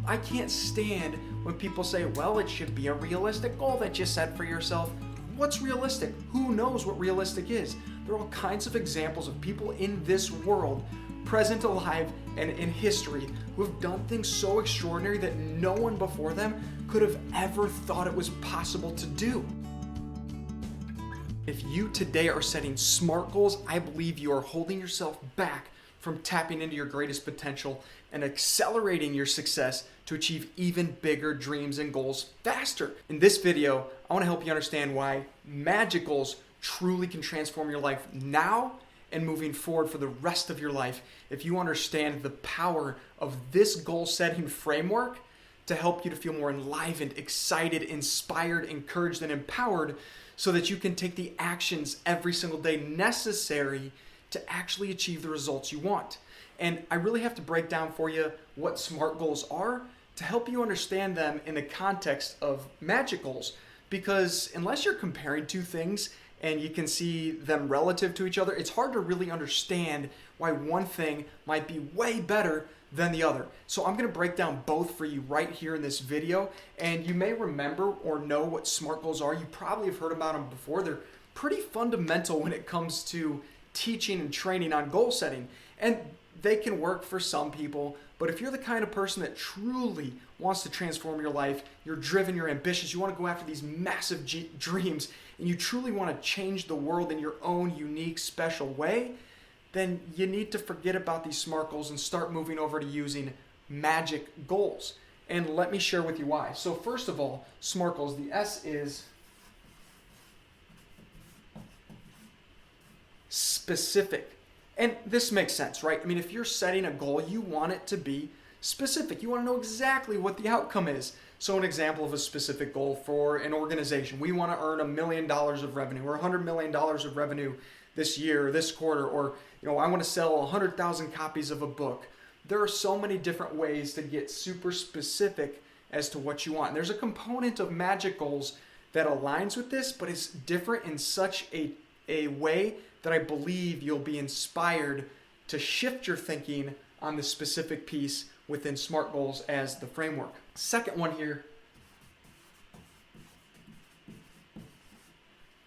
I can't stand when people say, well, it should be a realistic goal that you set for yourself. What's realistic? Who knows what realistic is? There are all kinds of examples of people in this world, present, alive, and in history, who have done things so extraordinary that no one before them could have ever thought it was possible to do. If you today are setting SMART goals, I believe you are holding yourself back from tapping into your greatest potential and accelerating your success to achieve even bigger dreams and goals faster. In this video, I want to help you understand why magic goals truly can transform your life now and moving forward for the rest of your life if you understand the power of this goal setting framework to help you to feel more enlivened, excited, inspired, encouraged, and empowered so that you can take the actions every single day necessary to actually achieve the results you want. And I really have to break down for you what SMART goals are to help you understand them in the context of magic goals. Because unless you're comparing two things and you can see them relative to each other, it's hard to really understand why one thing might be way better than the other. So I'm going to break down both for you right here in this video. And you may remember or know what SMART goals are. You probably have heard about them before. They're pretty fundamental when it comes to teaching and training on goal setting. And they can work for some people, but if you're the kind of person that truly wants to transform your life, you're driven, you're ambitious, you want to go after these massive dreams, and you truly want to change the world in your own unique, special way, then you need to forget about these SMART goals and start moving over to using magic goals. And let me share with you why. So first of all, SMART goals, the S is specific. And this makes sense, right? I mean, if you're setting a goal, you want it to be specific. You want to know exactly what the outcome is. So an example of a specific goal for an organization, we want to earn $1 million of revenue or $100 million of revenue this year, or this quarter, or I want to sell 100,000 copies of a book. There are so many different ways to get super specific as to what you want. And there's a component of magic goals that aligns with this, but it's different in such a way that I believe you'll be inspired to shift your thinking on the specific piece within SMART goals as the framework. Second one here,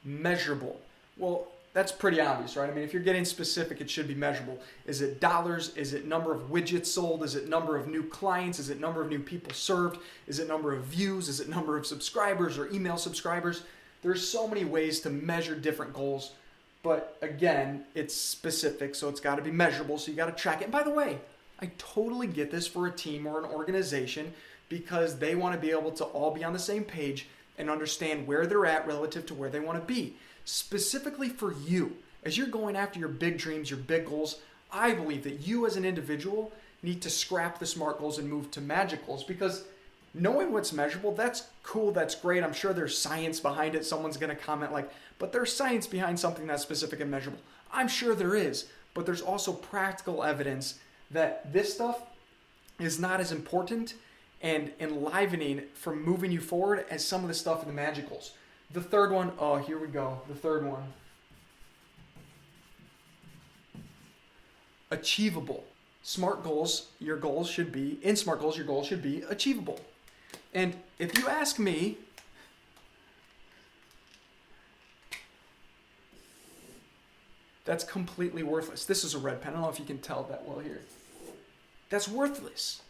measurable. Well, that's pretty obvious, right? I mean, if you're getting specific, it should be measurable. Is it dollars? Is it number of widgets sold? Is it number of new clients? Is it number of new people served? Is it number of views? Is it number of subscribers or email subscribers? There's so many ways to measure different goals. But again, it's specific, so it's got to be measurable, so you got to track it. And by the way, I totally get this for a team or an organization because they want to be able to all be on the same page and understand where they're at relative to where they want to be. Specifically for you, as you're going after your big dreams, your big goals, I believe that you as an individual need to scrap the SMART goals and move to magic goals because knowing what's measurable, that's cool, that's great. I'm sure there's science behind it. Someone's going to comment like, but there's science behind something that's specific and measurable. I'm sure there is, but there's also practical evidence that this stuff is not as important and enlivening for moving you forward as some of the stuff in the magic goals. The third one, oh, here we go. The third one. Achievable. SMART goals, your goals should be achievable. And if you ask me, that's completely worthless. This is a red pen. I don't know if you can tell that well here. That's worthless.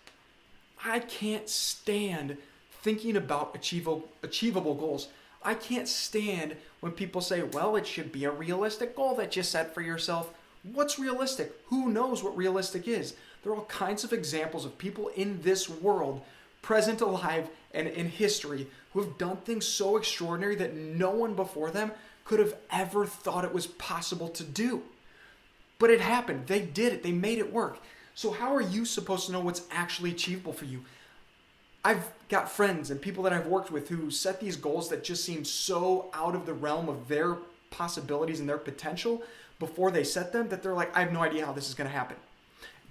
I can't stand thinking about achievable goals. I can't stand when people say, well, it should be a realistic goal that you set for yourself. What's realistic? Who knows what realistic is? There are all kinds of examples of people in this world, present, alive, and in history, who have done things so extraordinary that no one before them could have ever thought it was possible to do. But it happened. They did it. They made it work. So how are you supposed to know what's actually achievable for you? I've got friends and people that I've worked with who set these goals that just seem so out of the realm of their possibilities and their potential before they set them that they're like, I have no idea how this is going to happen.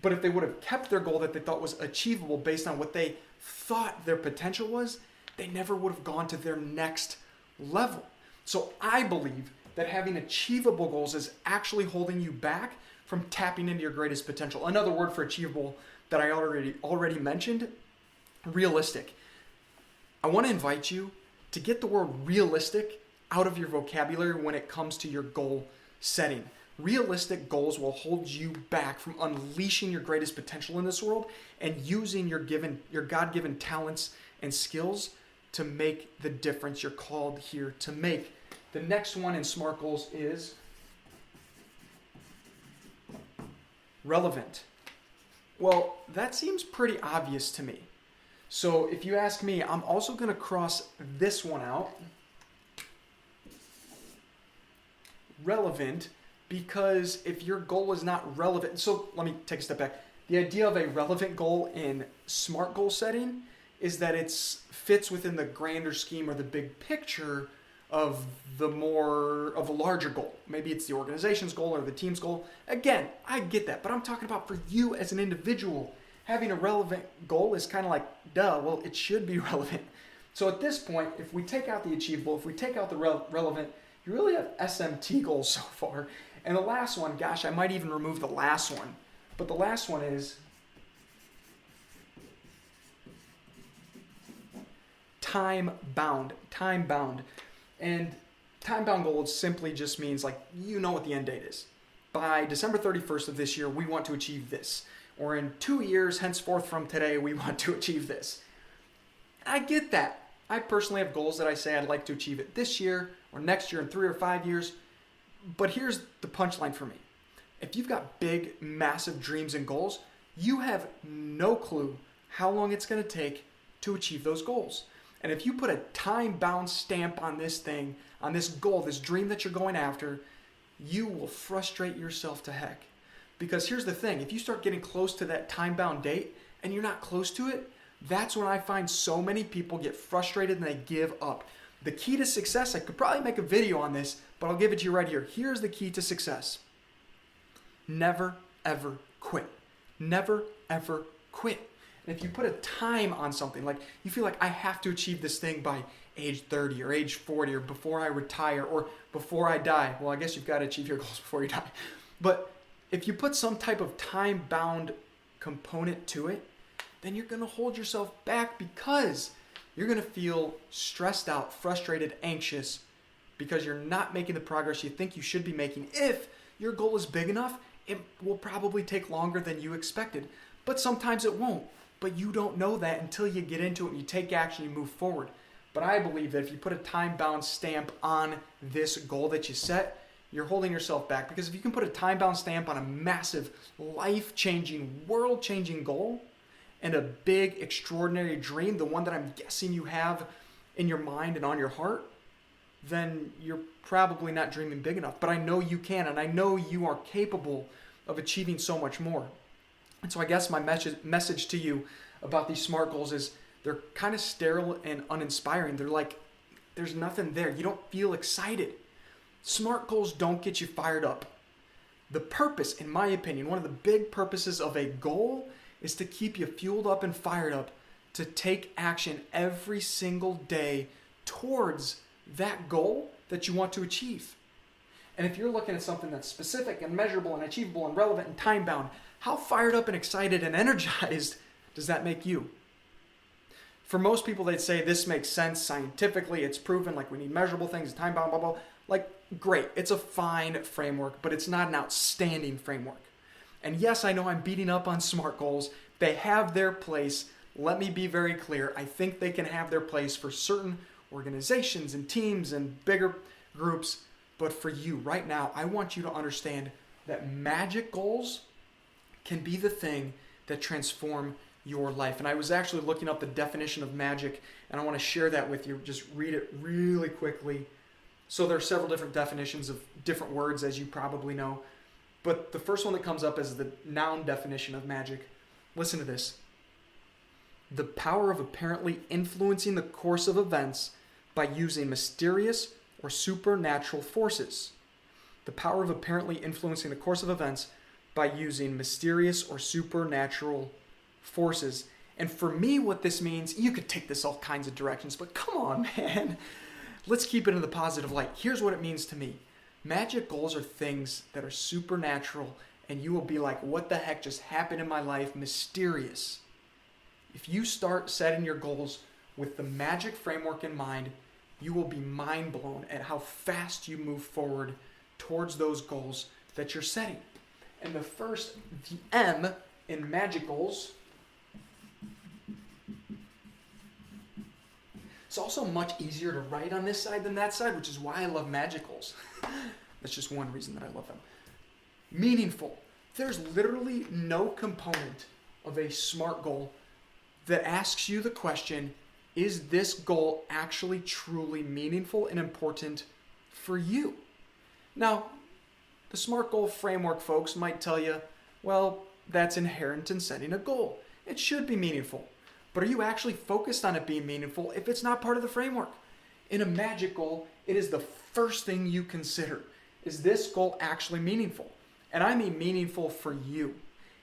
But if they would have kept their goal that they thought was achievable based on what they thought their potential was, they never would have gone to their next level. So I believe that having achievable goals is actually holding you back from tapping into your greatest potential. Another word for achievable that I already mentioned Realistic. I want to invite you to get the word realistic out of your vocabulary when it comes to your goal setting. Realistic goals will hold you back from unleashing your greatest potential in this world and using your God-given talents and skills to make the difference you're called here to make. The next one in SMART goals is relevant. Well, that seems pretty obvious to me. So if you ask me, I'm also going to cross this one out. Relevant, because if your goal is not relevant, so let me take a step back. The idea of a relevant goal in SMART goal setting is that it fits within the grander scheme or the big picture of the larger goal. Maybe it's the organization's goal or the team's goal. Again, I get that, but I'm talking about for you as an individual. Having a relevant goal is kind of like, duh, well, it should be relevant. So at this point, if we take out the achievable, if we take out the relevant, you really have SMT goals so far. And the last one, gosh, I might even remove the last one. But the last one is time-bound. Time-bound. And time-bound goals simply just means like, you know what the end date is. By December 31st of this year, we want to achieve this. Or in 2 years, henceforth from today, we want to achieve this. I get that. I personally have goals that I say I'd like to achieve it this year or next year in 3 or 5 years. But here's the punchline for me. If you've got big, massive dreams and goals, you have no clue how long it's going to take to achieve those goals. And if you put a time-bound stamp on this thing, on this goal, this dream that you're going after, you will frustrate yourself to heck. Because here's the thing, if you start getting close to that time-bound date and you're not close to it, that's when I find so many people get frustrated and they give up. The key to success, I could probably make a video on this, but I'll give it to you right here. Here's the key to success. Never, ever quit. Never, ever quit. And if you put a time on something, like you feel like I have to achieve this thing by age 30 or age 40 or before I retire or before I die. Well, I guess you've got to achieve your goals before you die. But if you put some type of time-bound component to it, then you're going to hold yourself back because you're going to feel stressed out, frustrated, anxious because you're not making the progress you think you should be making. If your goal is big enough, it will probably take longer than you expected. But sometimes it won't. But you don't know that until you get into it and you take action, you move forward. But I believe that if you put a time-bound stamp on this goal that you set, you're holding yourself back. Because if you can put a time-bound stamp on a massive, life-changing, world-changing goal and a big, extraordinary dream, the one that I'm guessing you have in your mind and on your heart, then you're probably not dreaming big enough. But I know you can, and I know you are capable of achieving so much more. And so I guess my message to you about these SMART goals is they're kind of sterile and uninspiring. They're like, there's nothing there. You don't feel excited. SMART goals don't get you fired up. The purpose, in my opinion, one of the big purposes of a goal is to keep you fueled up and fired up to take action every single day towards that goal that you want to achieve. And if you're looking at something that's specific and measurable and achievable and relevant and time-bound, how fired up and excited and energized does that make you? For most people, they'd say this makes sense scientifically. It's proven, like we need measurable things, time-bound, blah, blah. Like, great. It's a fine framework, but it's not an outstanding framework. And yes, I know I'm beating up on SMART goals. They have their place. Let me be very clear. I think they can have their place for certain organizations and teams and bigger groups. But for you right now, I want you to understand that magic goals can be the thing that transform your life. And I was actually looking up the definition of magic, and I want to share that with you. Just read it really quickly. So there are several different definitions of different words, as you probably know. But the first one that comes up is the noun definition of magic. Listen to this. The power of apparently influencing the course of events by using mysterious or supernatural forces. The power of apparently influencing the course of events by using mysterious or supernatural forces. And for me, what this means, you could take this all kinds of directions, but come on, man. Let's keep it in the positive light. Here's what it means to me. Magic goals are things that are supernatural, and you will be like, what the heck just happened in my life? Mysterious. If you start setting your goals with the magic framework in mind, you will be mind blown at how fast you move forward towards those goals that you're setting. And the first, the M in magic goals, it's also much easier to write on this side than that side, which is why I love magic goals. That's just one reason that I love them. Meaningful. There's literally no component of a SMART goal that asks you the question, is this goal actually truly meaningful and important for you? Now, the SMART goal framework folks might tell you, well, that's inherent in setting a goal. It should be meaningful. But are you actually focused on it being meaningful if it's not part of the framework? In a magic goal, it is the first thing you consider. Is this goal actually meaningful? And I mean meaningful for you.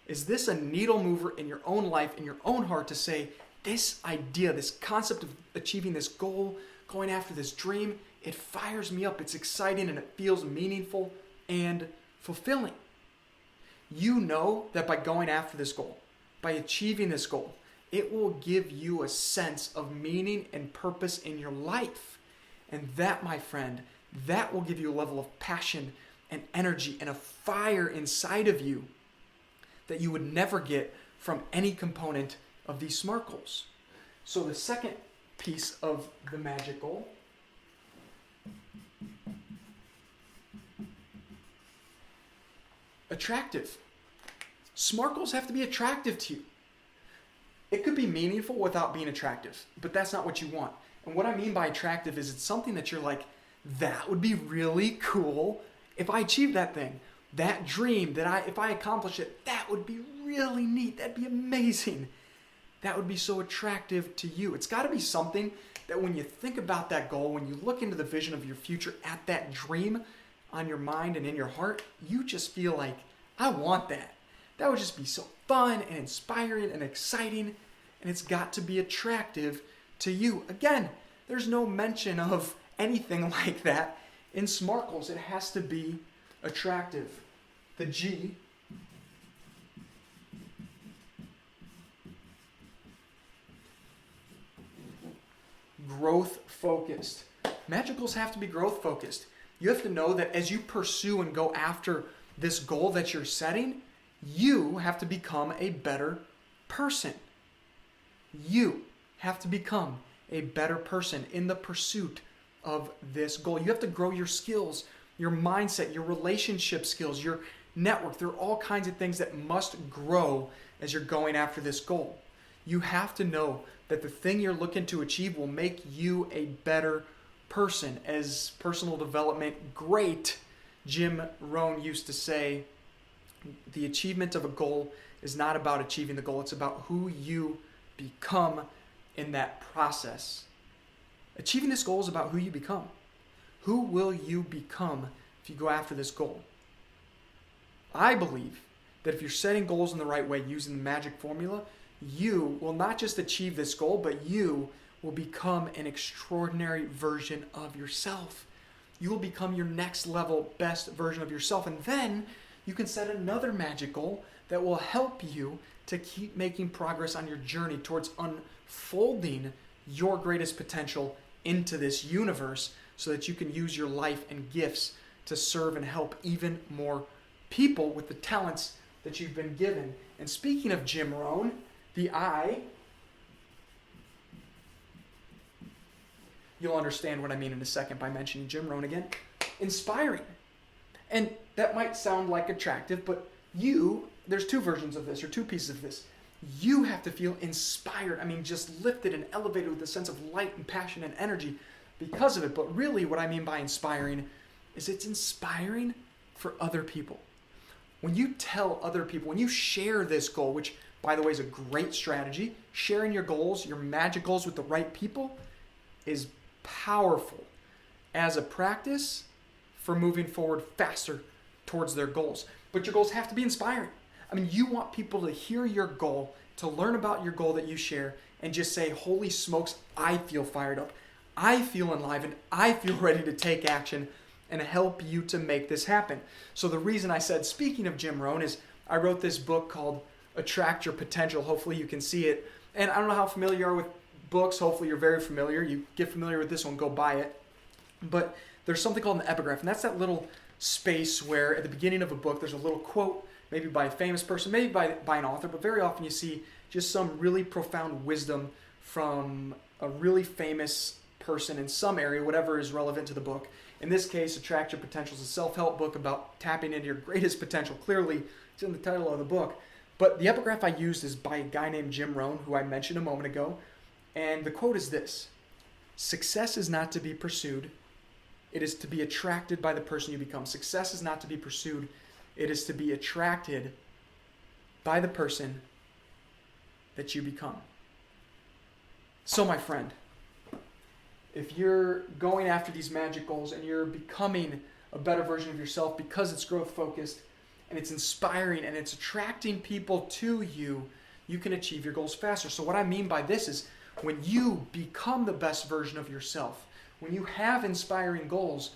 Is this a needle mover in your own life, in your own heart to say, this idea, this concept of achieving this goal, going after this dream, it fires me up, it's exciting, and it feels meaningful and fulfilling. You know that by going after this goal, by achieving this goal, it will give you a sense of meaning and purpose in your life. And that, my friend, that will give you a level of passion and energy and a fire inside of you that you would never get from any component of these SMART goals. So the second piece of the magic goal attractive. SMART goals have to be attractive to you. It could be meaningful without being attractive, but that's not what you want. And what I mean by attractive is it's something that you're like, that would be really cool if I achieved that thing. That dream, if I accomplish it, that would be really neat. That'd be amazing. That would be so attractive to you. It's got to be something that when you think about that goal, when you look into the vision of your future at that dream on your mind and in your heart, you just feel like, I want that. That would just be so fun and inspiring and exciting, and it's got to be attractive to you. Again, there's no mention of anything like that in SMART goals. It has to be attractive. The G, growth focused. Magic goals have to be growth focused. You have to know that as you pursue and go after this goal that you're setting, you have to become a better person. You have to become a better person in the pursuit of this goal. You have to grow your skills, your mindset, your relationship skills, your network. There are all kinds of things that must grow as you're going after this goal. You have to know that the thing you're looking to achieve will make you a better person. As personal development great Jim Rohn used to say, the achievement of a goal is not about achieving the goal. It's about who you become in that process. Achieving this goal is about who you become. Who will you become if you go after this goal? I believe that if you're setting goals in the right way using the magic formula, you will not just achieve this goal, but you will become an extraordinary version of yourself. You will become your next level, best version of yourself. And then you can set another magic goal that will help you to keep making progress on your journey towards unfolding your greatest potential into this universe so that you can use your life and gifts to serve and help even more people with the talents that you've been given. And speaking of Jim Rohn, the I, you'll understand what I mean in a second by mentioning Jim Rohn again, inspiring. And that might sound like attractive, but there's two versions of this, or two pieces of this. You have to feel inspired. I mean, just lifted and elevated with a sense of light and passion and energy because of it. But really what I mean by inspiring is it's inspiring for other people. When you tell other people, when you share this goal, which by the way is a great strategy, sharing your goals, your magic goals with the right people is powerful as a practice for moving forward faster towards their goals. But your goals have to be inspiring. I mean, you want people to hear your goal, to learn about your goal that you share, and just say, holy smokes, I feel fired up. I feel enlivened. I feel ready to take action and help you to make this happen. So the reason I said, speaking of Jim Rohn, is I wrote this book called Attract Your Potential. Hopefully you can see it. And I don't know how familiar you are with books. Hopefully you're very familiar. You get familiar with this one, go buy it. But there's something called an epigraph, and that's that little space where at the beginning of a book there's a little quote, maybe by a famous person, maybe by an author, but very often you see just some really profound wisdom from a really famous person in some area, whatever is relevant to the book. In this case, Attract Your Potential is a self-help book about tapping into your greatest potential. Clearly, it's in the title of the book. But the epigraph I used is by a guy named Jim Rohn, who I mentioned a moment ago. And the quote is this: "Success is not to be pursued. It is to be attracted by the person you become." Success is not to be pursued. It is to be attracted by the person that you become. So, my friend, if you're going after these magic goals and you're becoming a better version of yourself because it's growth focused and it's inspiring and it's attracting people to you, you can achieve your goals faster. So what I mean by this is when you become the best version of yourself, when you have inspiring goals,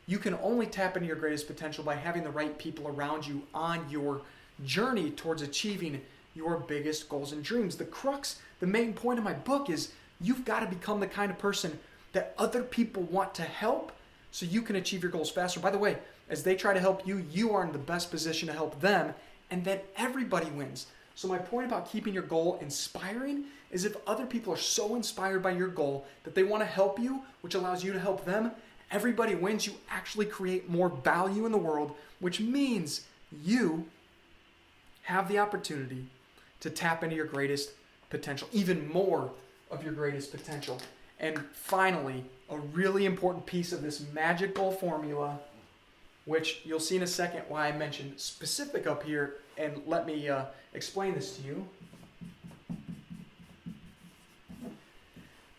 you can only tap into your greatest potential by having the right people around you on your journey towards achieving your biggest goals and dreams. The crux, the main point of my book is you've got to become the kind of person that other people want to help so you can achieve your goals faster. By the way, as they try to help you, you are in the best position to help them, and then everybody wins. So my point about keeping your goal inspiring is if other people are so inspired by your goal that they want to help you, which allows you to help them, everybody wins. You actually create more value in the world, which means you have the opportunity to tap into your greatest potential, even more of your greatest potential. And finally, a really important piece of this magic goal formula, which you'll see in a second why I mentioned specific up here, and let me explain this to you.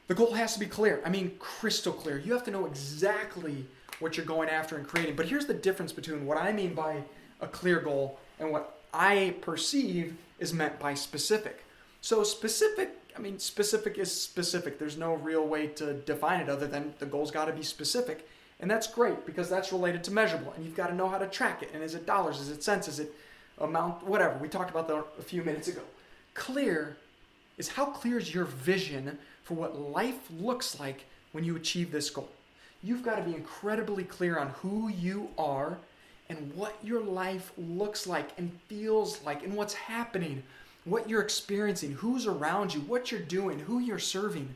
The goal has to be clear. I mean, crystal clear. You have to know exactly what you're going after and creating. But here's the difference between what I mean by a clear goal and what I perceive is meant by specific. So specific is specific. There's no real way to define it other than the goal's got to be specific. And that's great because that's related to measurable. And you've got to know how to track it. And is it dollars? Is it cents? Is it amount? Whatever. We talked about that a few minutes ago. Clear is how clear is your vision for what life looks like when you achieve this goal. You've got to be incredibly clear on who you are and what your life looks like and feels like and what's happening, what you're experiencing, who's around you, what you're doing, who you're serving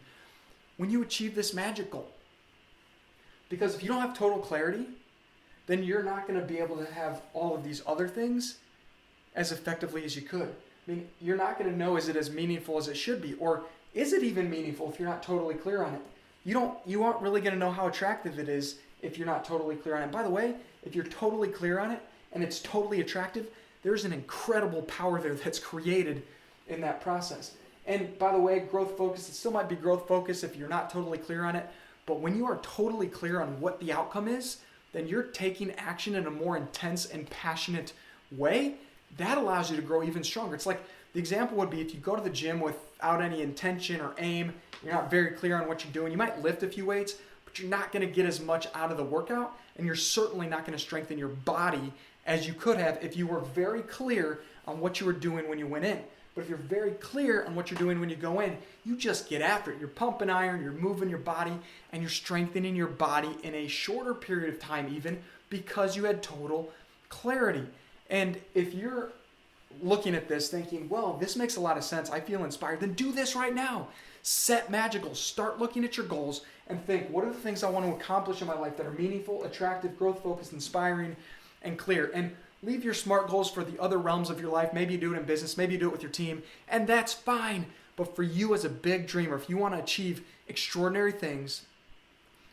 when you achieve this magic goal. Because if you don't have total clarity, then you're not going to be able to have all of these other things as effectively as you could. I mean, you're not going to know, is it as meaningful as it should be? Or is it even meaningful if you're not totally clear on it? You aren't really going to know how attractive it is if you're not totally clear on it. By the way, if you're totally clear on it and it's totally attractive, there's an incredible power there that's created in that process. And by the way, growth focus, it still might be growth focus if you're not totally clear on it. But when you are totally clear on what the outcome is, then you're taking action in a more intense and passionate way. That allows you to grow even stronger. It's like the example would be if you go to the gym without any intention or aim, you're not very clear on what you're doing. You might lift a few weights, but you're not going to get as much out of the workout, and you're certainly not going to strengthen your body as you could have if you were very clear on what you were doing when you went in. But if you're very clear on what you're doing when you go in, you just get after it. You're pumping iron, you're moving your body, and you're strengthening your body in a shorter period of time even because you had total clarity. And if you're looking at this thinking, well, this makes a lot of sense, I feel inspired, then do this right now. Set magic goals. Start looking at your goals and think, what are the things I want to accomplish in my life that are meaningful, attractive, growth-focused, inspiring, and clear? And leave your SMART goals for the other realms of your life. Maybe you do it in business. Maybe you do it with your team. And that's fine. But for you as a big dreamer, if you want to achieve extraordinary things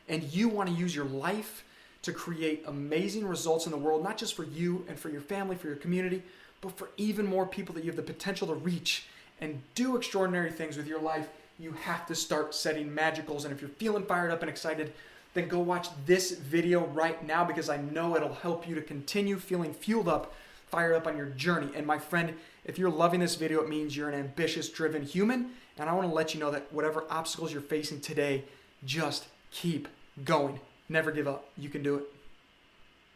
and you want to use your life to create amazing results in the world, not just for you and for your family, for your community, but for even more people that you have the potential to reach and do extraordinary things with your life, you have to start setting magic goals. And if you're feeling fired up and excited, then go watch this video right now because I know it'll help you to continue feeling fueled up, fired up on your journey. And my friend, if you're loving this video, it means you're an ambitious, driven human. And I want to let you know that whatever obstacles you're facing today, just keep going. Never give up. You can do it.